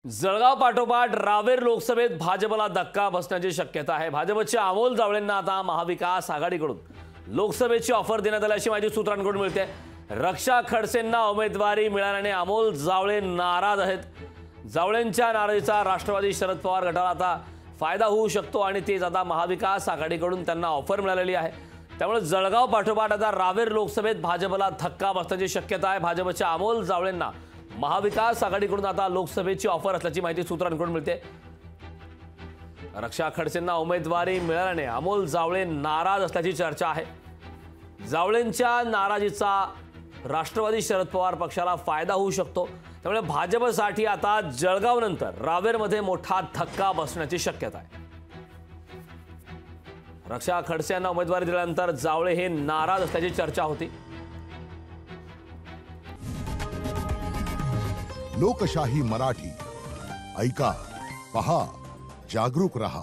जळगाव पाठोपाठ रावेर लोकसभेत भाजपला धक्का बसण्याची शक्यता आहे। भाजपच्या अमोल जावळेंना आता महाविकास आघाडीकडून लोकसभेची ऑफर देण्यात आल्याची माहिती सूत्रांकडून मिळते। रक्षा खडसेंना उमेदवारी मिळाल्याने अमोल जावळे नाराज आहेत। जावळेंच्या नाराजीचा राष्ट्रवादी शरद पवार गटाला आता फायदा होऊ शकतो आणि तेच आता महाविकास आघाडीकडून त्यांना ऑफर मिळालेली आहे। त्यामुळे जळगाव पाठोपाठ आता रावेर लोकसभेत भाजपला धक्का बसण्याची शक्यता आहे। भाजपच्या अमोल जावळेंना महाविकास आघाडीकडून आता लोकसभेची ऑफर असल्याची माहिती सूत्रांकडून मिळते। रक्षा खडसेंना उमेदवारी मिळाल्याने अमोल जावळे नाराज असल्याची चर्चा आहे। जावळेंच्या नाराजीचा राष्ट्रवादी शरद पवार पक्षाला फायदा होऊ शकतो। त्यामुळे भाजपसाठी आता जळगावनंतर रावेरमध्ये मोठा धक्का बसण्याची शक्यता आहे। रक्षा खडसे यांना उमेदवारी दिल्यानंतर जावळे हे नाराज असल्याची चर्चा होती। लोकशाही मराठी ऐका, पहा, जागरूक रहा।